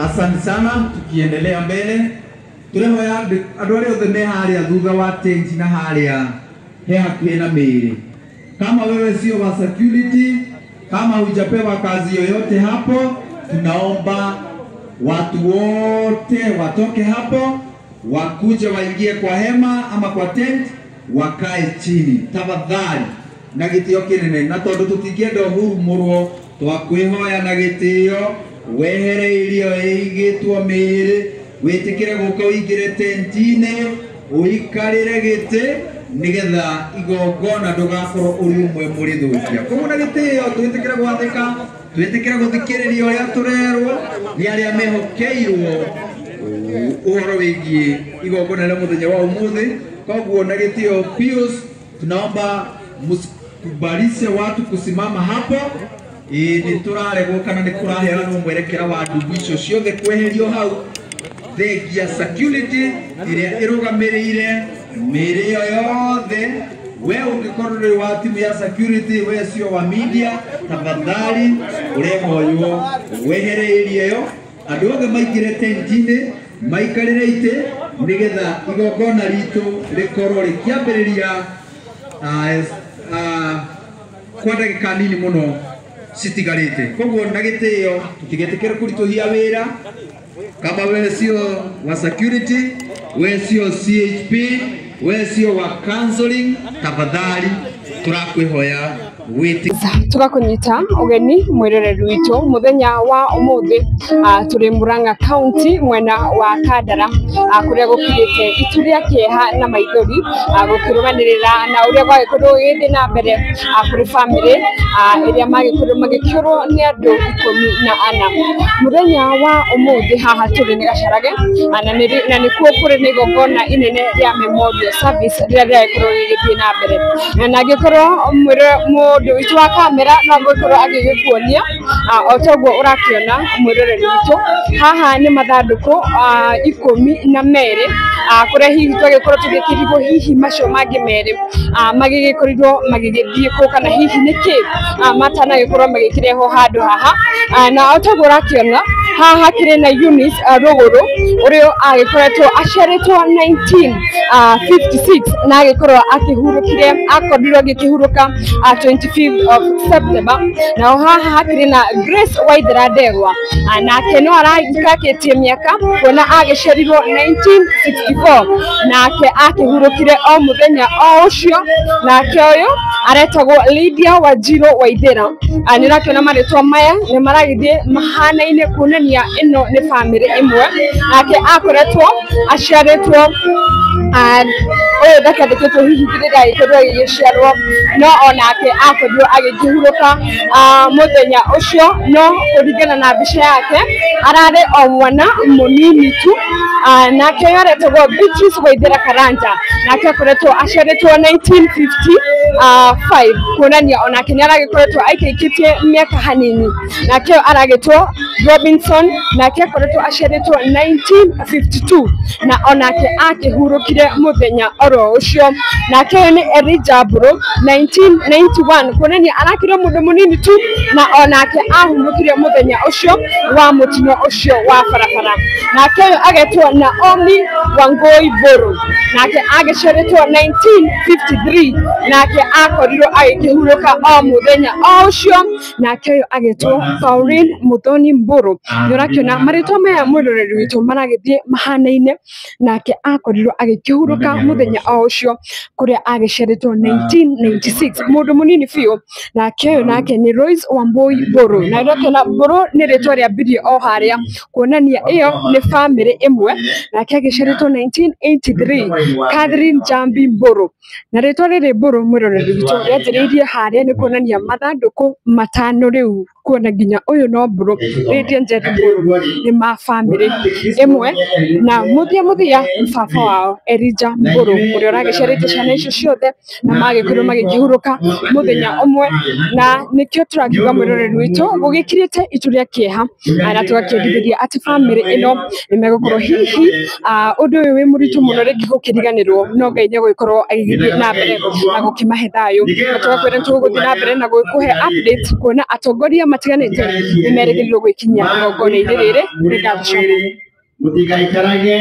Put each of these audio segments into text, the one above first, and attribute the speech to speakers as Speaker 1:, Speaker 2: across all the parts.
Speaker 1: Asante sana, tukiendelea mbele. Tunahoya andũ arĩa othe me harĩa thutha wa tent na harĩa he hakuhĩ na Mĩrĩ. Kama wewe sio wa security, kama hujapewa kazi yoyote hapo, tunaomba watu wote watoke hapo, wakuje waingie kwa hema ama kwa tent, wakae chini tafadhali na gĩtĩo kĩnene. Na tondũ tũtingĩenda ũhurumũrwo, twakwihoya na gĩtĩo wehereirio ĩigĩtwo Mĩrĩ, wĩtĩkĩre gũka ũingĩre tenti-inĩ, ũikarĩre gĩtĩ nigetha igongona ndũgakorwo ũrĩ ũmwe mũrĩthũkia. Koguo na gĩtĩo twĩtĩkĩre gwathĩka, twĩtĩkĩre gũthikĩrĩria ũrĩa tũrerwo nĩ arĩa mehokeirwo ũhoro wĩgiĩ igongona rĩa mũthenya wa ũmũthĩ. Koguo na gĩtĩo Pius, tunaomba msikubalishe watu kusimama hapo. Ni turaregwo kana ni kuraheanwo mwerekera wa ndungu icio ciothe kweherio hau. Thengia security iria irugamĩrĩire Mĩrĩ yothe. We ũngĩkorwo wa timu ya security, we sio wa media, tafadhali ũrehoywo wehereirie yo. Andũ othe maingĩre tent-inĩ, maikarĩre itĩ nigetha igongona ritũ rĩkorwo rĩkĩambĩrĩria kwa ndagĩka nini mũno citigarĩte. Koguo na gĩtĩo tũtigetĩkĩre kũritũhia wĩra. Kama wewe sio wa security, wewe sio CHP, wewe sio wa counseling, tafadhali turakwihoya witi
Speaker 2: tugakunyita ugeni mwirereri witu muthenya wa umuthi turi Murang'a County mwena wa Kandara kuria gukirite ituria kieha na maithori gukirumanirira na uria gwagikorwo githii na mbere kuri family iria magikorwo magikiurwo ni andu 14. Muthenya wa umuthi haha turi ni Gacarage na nikuo kuri ni igongona inene ria memorial service riria riagikorwo gigithii na mbere na gikorwo mundu witu wa kamera no gukorwo agigikuonia otoguo urakiona mwiroreri witu. Haha ni mathanduku 12 kuria hihi twagikorwo tugikirirwo hihi macio mangi meri magigikorirwo magigithii ku kana hihi niki matanagikorwo magikireho handu haha na otoguo urakiona haha kire na Eunice Ruguru urio agikoretwo aciaritwo 1956 na agikorwo akihurukire akorirwo agikihuruka 25th of September. Na haha hakiri na Grace Waithera Ndegwa nake no aragikakitie miaka kuona agicerirwo 1964 nake akihurukire o muthenya o ucio. Nake uyu aretagwo Lydia Wanjiru Waithera. Nirakiona maritwa maya ni maragithie mahana-ine kuonania ino ni family imwe. Nake akoretwo aciaritwo oyo ndakandĩkĩtwo hihi rĩrĩa gĩkorwo gĩgĩciarwo no onake akorirwo agĩkĩhurũka mũthenya ũcio. No kũringana na mbica yake ararĩ o mwana mũnini tu. Nake aretagwo Beatrice Waithera Karanja, nake akoretwo aciarĩtwo 1955 kuonania onake nĩ aragĩkoretwo aikĩtie mĩaka hanini. Nake aragĩtwo Robinson, nake akoretwo aciarĩtwo 1952 na onake akĩhurũkire muthenya oro ucio. Nake nĩ Elijah Mburu 1991 kuonania arakĩrwo mũndũ mũnini tu na onake ahurũkire muthenya ucio wa mutino ucio wa barabara. Nake agetwo Naomi Wangui Mburu, nake agĩciarĩtwo 1953 nake akorirwo agĩkĩhurũka o muthenya o ucio. Nake uyu agetwo Pauline Muthoni Mburu. Nĩ ũrakĩona marĩtwa maya mwĩroreri witũ maragĩthie mahana-ine. Nake akorirwo agĩkĩhurũka muthenya o ucio kuria agĩciarĩtwo 1996 mundu munini biũ. Nake uyu nake ni Royce Wambui Mburu, na ũrakĩona Mburu nĩ rĩtwa rĩa mbirie o harĩa kuonania iyo nĩ family imwe. Nake agĩciarĩtwo 1983 Catherine Jambi Mburu, na rĩtwa rĩrĩ Mburu mwĩroreri witũ rĩanjĩrĩirie harĩa nĩ kuonania mathandũkũ matano rĩu kuona nginya uyu no Mburu rĩtĩa Njeri Mburu nĩ ma family imwe. Na muthia baba wao Elijah Mburu uria uragĩciarĩte ciana icio ciothe na magĩkorwo magĩkĩhurũka muthenya umwe. Na nikio turakiuga mwĩroreri witũ gũgĩkirĩte ituria kieha na tugakĩendithĩria atĩ family ino nĩ megũkorwo hihi ũndũ ũyũ wĩ mũritũ mũno rĩngĩ gũkĩriganĩrwo no Ngai nĩ agũgĩkorwo agĩgĩthiĩ na mbere na gũkĩmahe thayũ. Na tugakwĩra tũgũthiĩ na mbere na gũkũhe update kuona atongoria matiganite nimerĩgĩrĩirwo gwĩkinyia igongona-inĩ rĩrĩ nĩngathocoka
Speaker 3: mutigaikarage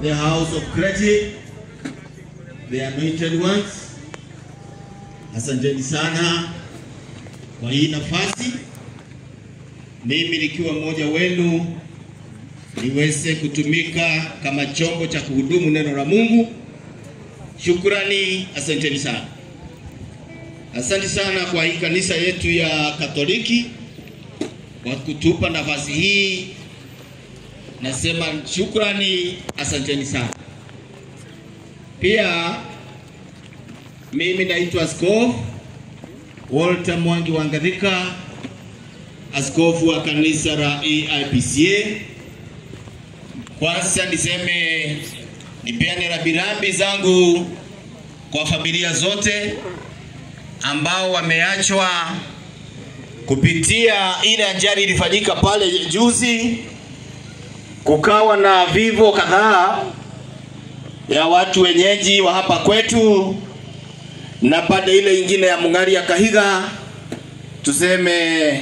Speaker 4: the house of Kreti, the anointed ones. Asanteni sana kwa hii nafasi. Mimi nikiwa mmoja wenu niweze kutumika kama chombo cha kuhudumu neno la Mungu. Shukrani, asanteni sana. Asante sana kwa hii kanisa yetu ya Katoliki kwa kutupa nafasi hii. Nasema shukrani, asanteni sana. Pia mimi naitwa Askofu Walter Mwangi Wangathika, askofu wa kanisa la EIPCA. Kwanza niseme nipeane rambirambi zangu kwa familia zote ambao wameachwa kupitia ile ajali ilifanyika pale juzi. Kukawa na vifo kadhaa ya watu wenyeji wa hapa kwetu, na pande ile ingine ya Mung'ari ya Kahiga tuseme